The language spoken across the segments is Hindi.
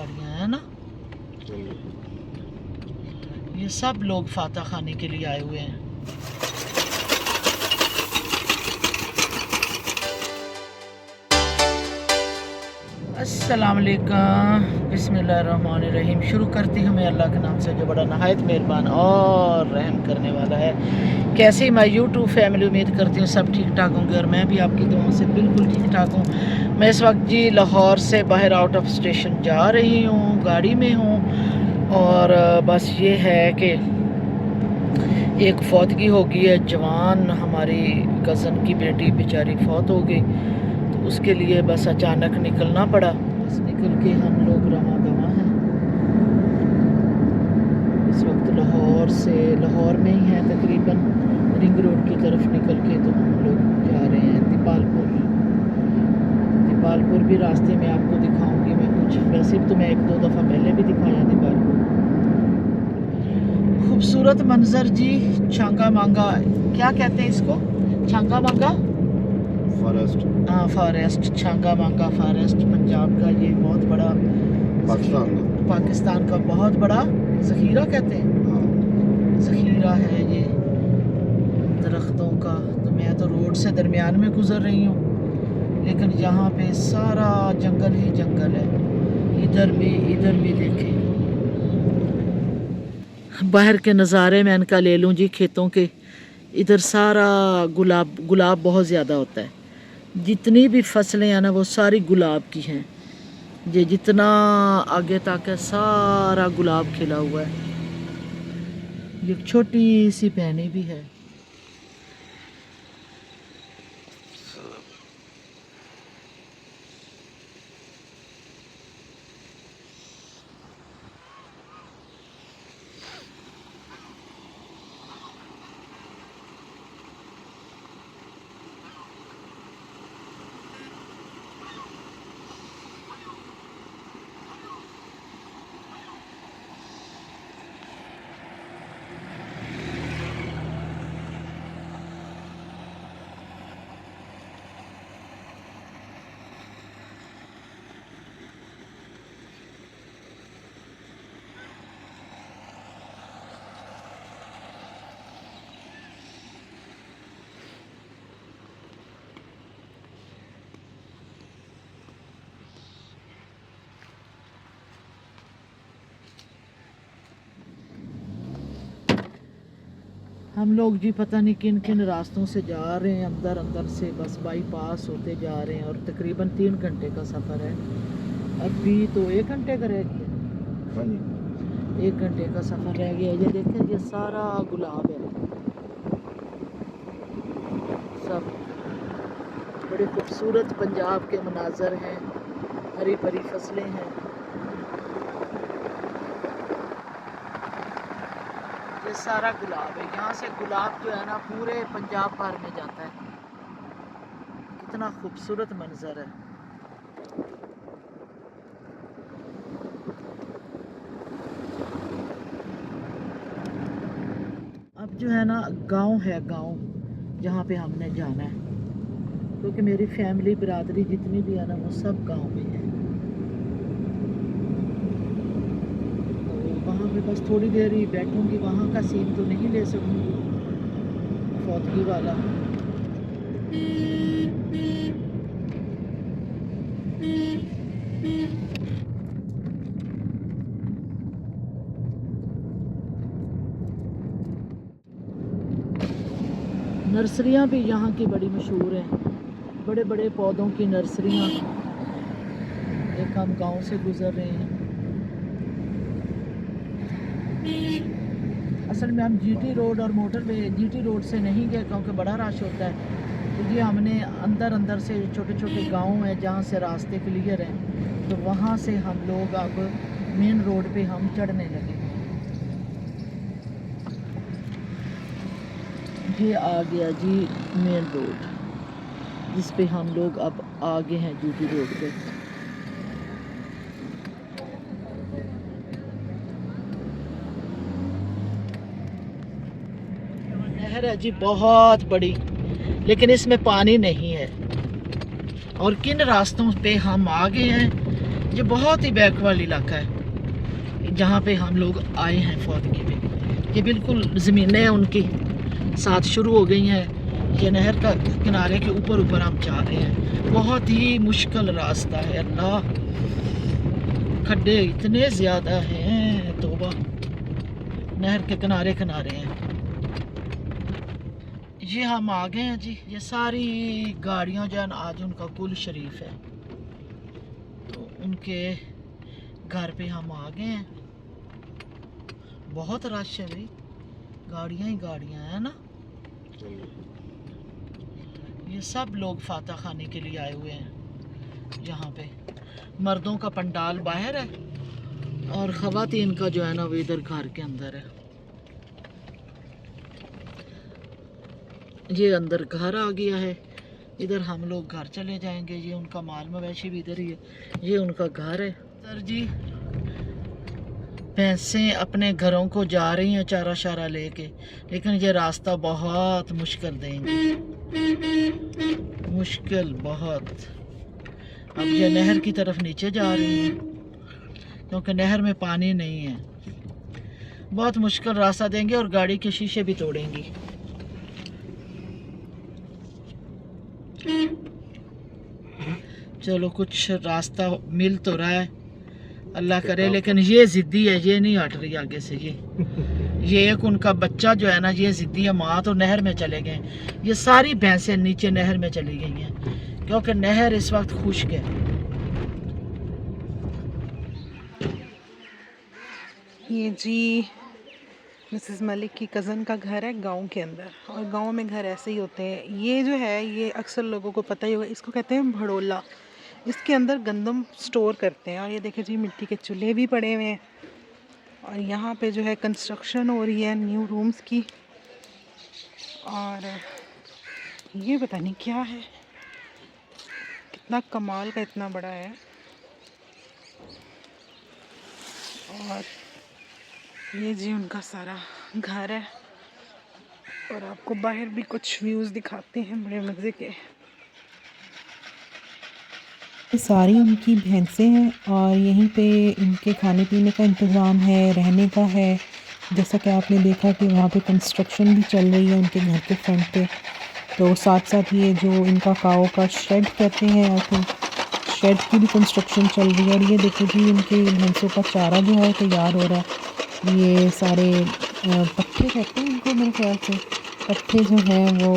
गाड़ियाँ हैं ना। ये सब लोग फाता खाने के लिए आए हुए हैं। अस्सलाम वालेकुम, बिस्मिल्लाहिर्रहमानिर्रहीम। शुरू करती हूँ मैं अल्लाह के नाम से जो बड़ा नहायत मेहरबान और रहम करने वाला है। कैसे मैं यूट्यूब फैमिली, उम्मीद करती हूँ सब ठीक ठाक होंगे और मैं भी आपकी दुआओं से बिल्कुल ठीक ठाक हूँ। मैं इस वक्त जी लाहौर से बाहर आउट ऑफ स्टेशन जा रही हूँ, गाड़ी में हूँ और बस ये है कि एक फौतगी हो गई है। जवान हमारी कज़न की बेटी बेचारी फौत हो गई, तो उसके लिए बस अचानक निकलना पड़ा। बस निकल के हम लोग रवां दवा हैं। इस वक्त लाहौर में ही हैं, तकरीबन रिंग रोड की तरफ निकल के तो हम लोग जा रहे हैं दीपालपुर भी रास्ते में आपको दिखाऊंगी मैं कुछ। वैसे तो मैं 1-2 दफ़ा पहले भी दिखाया दीपालपुर। खूबसूरत मंजर जी। छांगा मांगा क्या कहते हैं इसको? छांगा मांगा फॉरेस्ट। हाँ, फॉरेस्ट। छांगा मांगा फॉरेस्ट पंजाब का ये बहुत बड़ा, पाकिस्तान का बहुत बड़ा ज़ख़ीरा कहते हैं। ज़ख़ीरा है ये दरख्तों का। तो मैं तो रोड से दरमियान में गुज़र रही हूँ, लेकिन यहाँ पे सारा जंगल ही जंगल है। इधर भी देखें। बाहर के नज़ारे मैं इनका ले लूँ जी, खेतों के। इधर सारा गुलाब बहुत ज़्यादा होता है। जितनी भी फसलें हैं ना वो सारी गुलाब की हैं। ये जितना आगे तक है सारा गुलाब खिला हुआ है। ये छोटी सी पैनी भी है। हम लोग जी पता नहीं किन किन रास्तों से जा रहे हैं, अंदर से बस बाईपास होते जा रहे हैं और तकरीबन 3 घंटे का सफ़र है। अभी तो 1 घंटे का रह गया। 1 घंटे का सफ़र रह गया। ये देखें, ये सारा गुलाब है। सब बड़े खूबसूरत पंजाब के मनाजर हैं, हरी भरी फसलें हैं। ये सारा गुलाब है। यहाँ से गुलाब जो है ना पूरे पंजाब भर में जाता है। कितना खूबसूरत मंजर है। अब जो है ना गांव है, गांव जहाँ पे हमने जाना है, क्योंकि मेरी फैमिली बिरादरी जितनी भी है ना वो सब गांव में है। वहाँ पे बस थोड़ी देर ही बैठूंगी, वहाँ का सीन तो नहीं ले सकूँगी फौतगी वाला। नर्सरियाँ भी यहाँ की बड़ी मशहूर हैं, बड़े बड़े पौधों की नर्सरियाँ। एक हम गांव से गुज़र रहे हैं। असल में हम जीटी रोड और मोटरवे जीटी रोड से नहीं गए क्योंकि बड़ा रश होता है। तो ये हमने अंदर से छोटे छोटे गांव हैं जहाँ से रास्ते क्लियर हैं, तो वहाँ से हम लोग अब मेन रोड पे हम चढ़ने लगे। ये आ गया जी मेन रोड, जिस पे हम लोग अब आगे हैं जीटी रोड पे। नहर है जी बहुत बड़ी, लेकिन इसमें पानी नहीं है। और किन रास्तों पे हम आ गए हैं ये बहुत ही बैकवर्ड इलाका है जहाँ पे हम लोग आए हैं फौतगी पे। ये बिल्कुल ज़मीनें उनकी साथ शुरू हो गई हैं। ये नहर का किनारे के ऊपर ऊपर हम जा रहे हैं। बहुत ही मुश्किल रास्ता है, अल्लाह, खड्डे इतने ज़्यादा हैं, तौबा। नहर के किनारे किनारे हैं। ये हम आ गए हैं जी। ये सारी गाड़ियाँ जो है ना, आज उनका कुल शरीफ है, तो उनके घर पे हम आ गए हैं। बहुत रश है भाई, गाड़ियाँ ही गाड़ियाँ हैं ना। ये सब लोग फातह खाने के लिए आए हुए हैं। यहाँ पे मर्दों का पंडाल बाहर है और ख़वातीन का जो है ना वो इधर घर के अंदर है। ये अंदर घर आ गया है। इधर हम लोग घर चले जाएंगे। ये उनका माल मवेशी भी इधर ही है। ये उनका घर है। सर जी, भैंसें अपने घरों को जा रही हैं चारा शारा लेके, लेकिन ये रास्ता बहुत मुश्किल देंगे, मुश्किल बहुत। अब ये नहर की तरफ नीचे जा रही हैं क्योंकि नहर में पानी नहीं है। बहुत मुश्किल रास्ता देंगे और गाड़ी के शीशे भी तोड़ेंगी। चलो कुछ रास्ता मिल तो रहा है, अल्लाह करे। लेकिन ये ज़िद्दी है, ये नहीं हट रही आगे से। ये एक उनका बच्चा जो है ना, ये ज़िद्दी है। माँ तो नहर में चले गए। ये सारी भैंसें नीचे नहर में चली गई हैं क्योंकि नहर इस वक्त खुश्क है। ये जी मिसेस मलिक की कज़न का घर है गांव के अंदर, और गांव में घर ऐसे ही होते हैं। ये जो है, ये अक्सर लोगों को पता ही होगा, इसको कहते हैं भड़ोला। इसके अंदर गंदम स्टोर करते हैं। और ये देखिए जी, मिट्टी के चूल्हे भी पड़े हुए हैं। और यहाँ पे जो है कंस्ट्रक्शन हो रही है न्यू रूम्स की। और ये पता नहीं क्या है, कितना कमाल का, इतना बड़ा है। और ये जी उनका सारा घर है। और आपको बाहर भी कुछ व्यूज़ दिखाते हैं बड़े मज़े के। ये सारी उनकी भैंसें हैं और यहीं पे इनके खाने पीने का इंतज़ाम है, रहने का है। जैसा कि आपने देखा कि वहाँ पे कंस्ट्रक्शन भी चल रही है उनके घर के फ्रंट पे। तो साथ साथ ये जो इनका काओ का शेड कहते हैं, आई थिंक शेड की भी कंस्ट्रक्शन चल रही है। और ये देखो जी, इनके भैंसों का चारा जो है तैयार हो रहा है। ये सारे पट्ठे कहते हैं इनको, मेरे ख्याल से पट्ठे जो हैं वो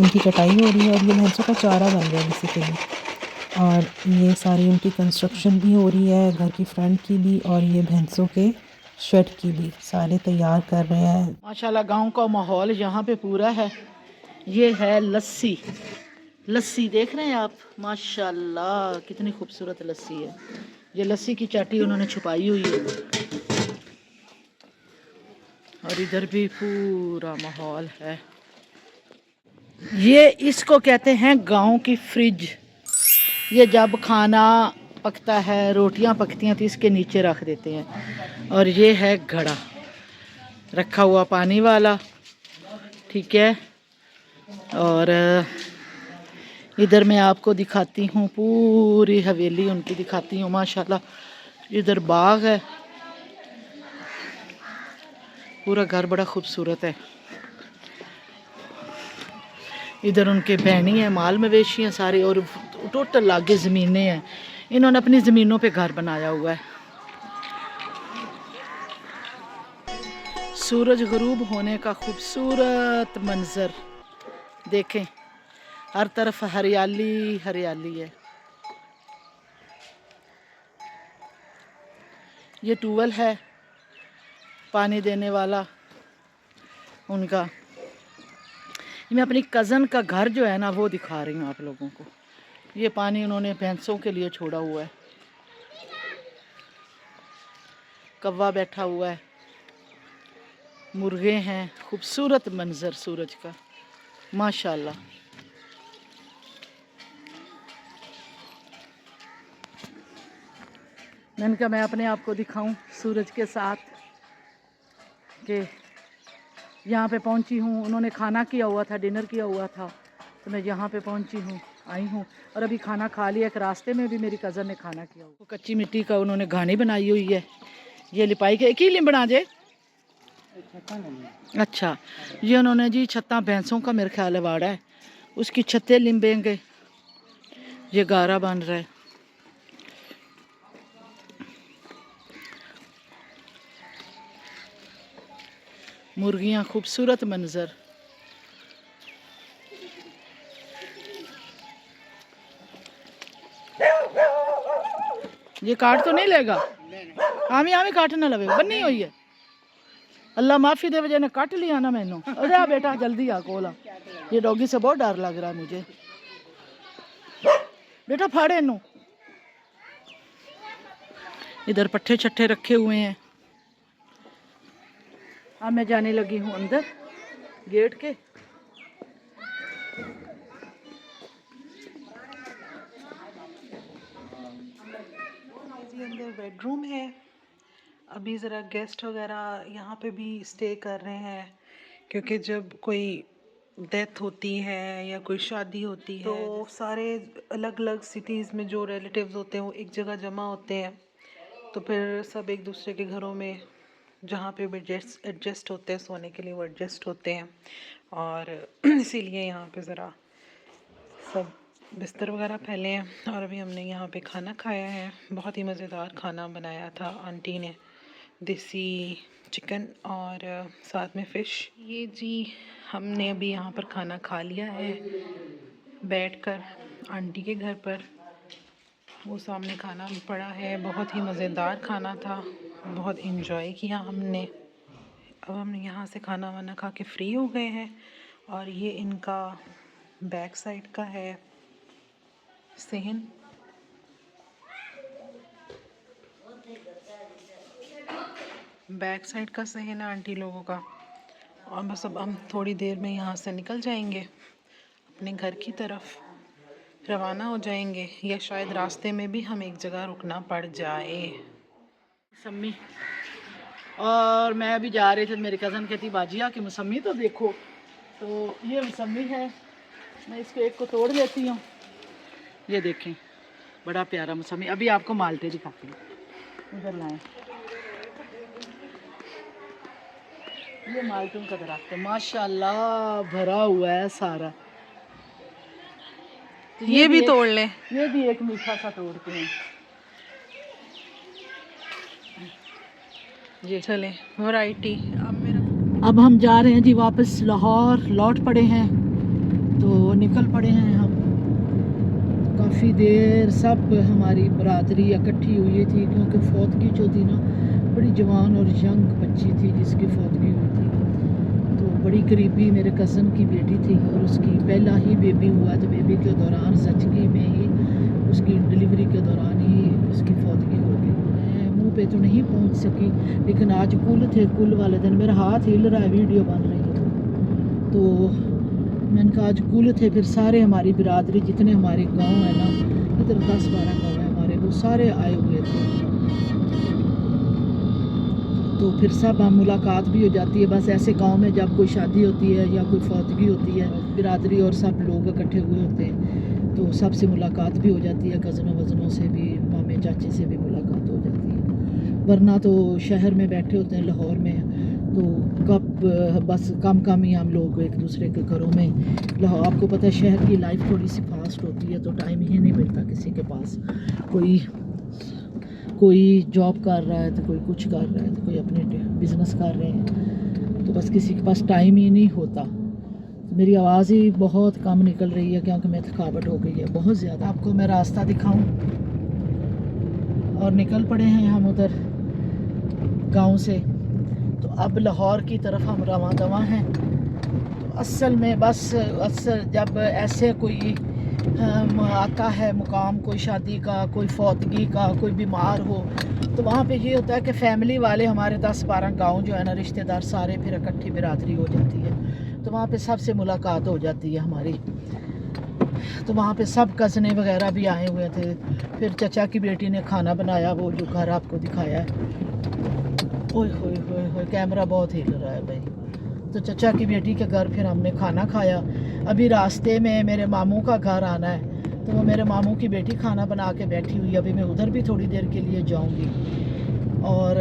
उनकी कटाई हो रही है और ये भैंसों का चारा बन रहा है बेसिकली। और ये सारी उनकी कंस्ट्रक्शन भी हो रही है, घर की फ्रंट की भी और ये भैंसों के शेड की भी, सारे तैयार कर रहे हैं। माशाल्लाह गांव का माहौल यहाँ पे पूरा है। ये है लस्सी। लस्सी देख रहे हैं आप, माशाल्लाह कितनी खूबसूरत लस्सी है। ये लस्सी की चाटी उन्होंने छुपाई हुई है। और इधर भी पूरा माहौल है। ये इसको कहते हैं गांव की फ्रिज। ये जब खाना पकता है, रोटियां पकती हैं तो इसके नीचे रख देते हैं। और ये है घड़ा रखा हुआ पानी वाला, ठीक है। और इधर मैं आपको दिखाती हूँ पूरी हवेली उनकी दिखाती हूँ। माशाल्लाह इधर बाग है, पूरा घर बड़ा खूबसूरत है। इधर उनके बहनी है, माल मवेशी हैं सारे, और टोटल आगे ज़मीनें हैं। इन्होंने अपनी ज़मीनों पे घर बनाया हुआ है। सूरज गरूब होने का खूबसूरत मंजर देखें, हर तरफ हरियाली हरियाली है। ये ट्यूबवेल है पानी देने वाला उनका। मैं अपनी कज़न का घर जो है ना वो दिखा रही हूँ आप लोगों को। ये पानी उन्होंने भैंसों के लिए छोड़ा हुआ है। कौवा बैठा हुआ है, मुर्गे हैं। खूबसूरत मंजर सूरज का, माशाल्लाह। मैंने कहा मैं अपने आप को दिखाऊं सूरज के साथ कि यहाँ पे पहुँची हूँ। उन्होंने खाना किया हुआ था, डिनर किया हुआ था, तो मैं यहाँ पे पहुँची हूँ, आई हूँ और अभी खाना खा लिया। एक रास्ते में भी मेरी कज़न ने खाना किया। वो कच्ची मिट्टी का उन्होंने घानी बनाई हुई है। ये लिपाई के की लिम बना जे। अच्छा, ये उन्होंने जी छत्ता भैंसों का मेरे ख्याल है वाड़ा है, उसकी छत्ते लिम्बेंगे। ये गारा बन रहा है। मुर्गियाँ, खूबसूरत मंजर। ये काट तो नहीं लेगा? आमी आमी काट ना लवे, बन्नी हुई है। अल्लाह माफ़ी दे, वजह ने काट लिया ना मैनू। अरे आ बेटा जल्दी आ कोला, ये डॉगी से बहुत डर लग रहा है मुझे। बेटा फाड़े इनू। इधर पट्ठे छट्ठे रखे हुए हैं। अब मैं जाने लगी हूँ अंदर गेट के। अंदर बेडरूम है। अभी ज़रा गेस्ट वगैरह यहाँ पे भी स्टे कर रहे हैं, क्योंकि जब कोई डेथ होती है या कोई शादी होती है तो सारे अलग अलग सिटीज़ में जो रिलेटिव्स होते हैं वो एक जगह जमा होते हैं, तो फिर सब एक दूसरे के घरों में जहाँ पे भी एडजस्ट होते हैं सोने के लिए वो एडजस्ट होते हैं। और इसीलिए यहाँ पे ज़रा सब बिस्तर वगैरह फैले हैं। और अभी हमने यहाँ पे खाना खाया है, बहुत ही मज़ेदार खाना बनाया था आंटी ने, देसी चिकन और साथ में फ़िश। ये जी हमने अभी यहाँ पर खाना खा लिया है बैठकर आंटी के घर पर। वो सामने खाना पड़ा है, बहुत ही मज़ेदार खाना था, बहुत इन्जॉय किया हमने। अब हम यहाँ से खाना वाना खा के फ्री हो गए हैं। और ये इनका बैक साइड का है सहन। बैक साइड का सहन है आंटी लोगों का। और बस अब हम थोड़ी देर में यहाँ से निकल जाएंगे, अपने घर की तरफ रवाना हो जाएंगे, या शायद रास्ते में भी हम एक जगह रुकना पड़ जाए। मौसमी और मैं अभी जा रही थी, मेरी कज़न कहती बाजिया कि मौसमी तो देखो। तो ये मौसमी है, मैं इसको एक को तोड़ लेती हूँ। ये देखें बड़ा प्यारा मौसमी। अभी आपको माल्टे दिखाती हूँ, उधर लाएं। ये माल्टों का दरख्त है, माशाल्लाह भरा हुआ है सारा। तो ये भी तोड़ लें। ये भी एक मीठा सा तोड़ते हैं। जी चले वैरायटी। अब हम जा रहे हैं जी वापस लाहौर, लौट पड़े हैं तो निकल पड़े हैं हम। काफ़ी देर सब हमारी बरादरी इकट्ठी हुई थी, क्योंकि फौतगी जो थी ना, बड़ी जवान और यंग बच्ची थी जिसकी फौतगी हुई थी। तो बड़ी करीबी मेरे कज़न की बेटी थी और उसकी पहला ही बेबी हुआ, तो बेबी के दौरान सचगी में ही उसकी डिलीवरी के दौरान ही उसकी फौतगी हो गई। मैं मुँह पे तो नहीं पहुँच सकी, लेकिन आज कुल थे, कुल वाले दिन मेरा हाथ हिल रहा है, वीडियो बन रही है। तो मैंने कहा आज कुल थे, फिर सारे हमारी बिरादरी जितने हमारे गांव है ना, इधर 10-12 गाँव है हमारे, वो सारे आए हुए थे। तो फिर सब मुलाकात भी हो जाती है। बस ऐसे गांव में जब कोई शादी होती है या कोई फौतगी होती है, बिरादरी और सब लोग इकट्ठे हुए होते हैं, तो सबसे मुलाकात भी हो जाती है। कज़नों वज़नों से भी, मामे चाचे से भी मुलाकात हो जाती है। वरना तो शहर में बैठे होते हैं लाहौर में, तो कब बस कम ही हम लोग एक दूसरे के घरों में। लाहौर आपको पता है शहर की लाइफ थोड़ी सी फास्ट होती है, तो टाइम ही नहीं मिलता किसी के पास। कोई जॉब कर रहा है, तो कोई कुछ कर रहा है, तो कोई अपने बिज़नेस कर रहे हैं, तो बस किसी के पास टाइम ही नहीं होता। तो मेरी आवाज़ ही बहुत कम निकल रही है, क्योंकि मैं थकावट हो गई है बहुत ज़्यादा। आपको मैं रास्ता दिखाऊं, और निकल पड़े हैं हम उधर गांव से। तो अब लाहौर की तरफ हम रवां दवा हैं। तो असल में बस जब ऐसे कोई आता है मुकाम, कोई शादी का, कोई फौतगी का, कोई बीमार हो, तो वहाँ पे ये होता है कि फ़ैमिली वाले हमारे 10-12 गांव जो है ना, रिश्तेदार सारे फिर इकट्ठी बिरादरी हो जाती है। तो वहाँ पे सबसे मुलाकात हो जाती है हमारी। तो वहाँ पे सब कज़ने वगैरह भी आए हुए थे। फिर चचा की बेटी ने खाना बनाया, वो जो घर आपको दिखाया है। ओए होए होए होए, कैमरा बहुत हिल रहा है भाई। तो चचा की बेटी के घर फिर हमने खाना खाया। अभी रास्ते में मेरे मामू का घर आना है, तो वो मेरे मामू की बेटी खाना बना के बैठी हुई है। अभी मैं उधर भी थोड़ी देर के लिए जाऊंगी। और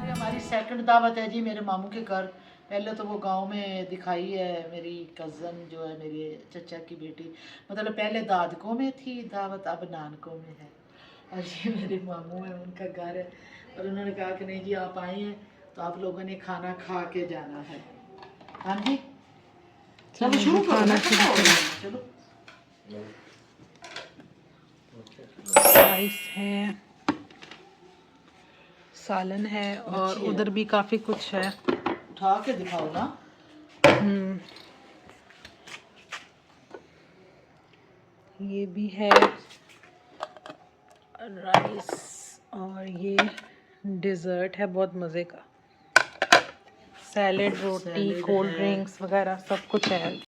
ये हमारी सेकंड दावत है जी मेरे मामू के घर। पहले तो वो गांव में दिखाई है, मेरी कज़न जो है मेरे चचा की बेटी, मतलब पहले दादकों में थी दावत, अब नानकों में है। और ये मेरे मामू है, उनका घर है, और उन्होंने कहा कि नहीं जी आप आए हैं तो आप लोगों ने खाना खा के जाना है। हाँ जी, चलो शुरू करो, खाना शुरू करो। चलो। राइस है, सालन है, और अच्छी है। उधर भी काफ़ी कुछ है। उठा के दिखाओ ना। ये भी है राइस, और ये डिज़र्ट है बहुत मज़े का, सैलेड, रोटी, सैलेड कोल्ड है। ड्रिंक्स वगैरह सब कुछ है।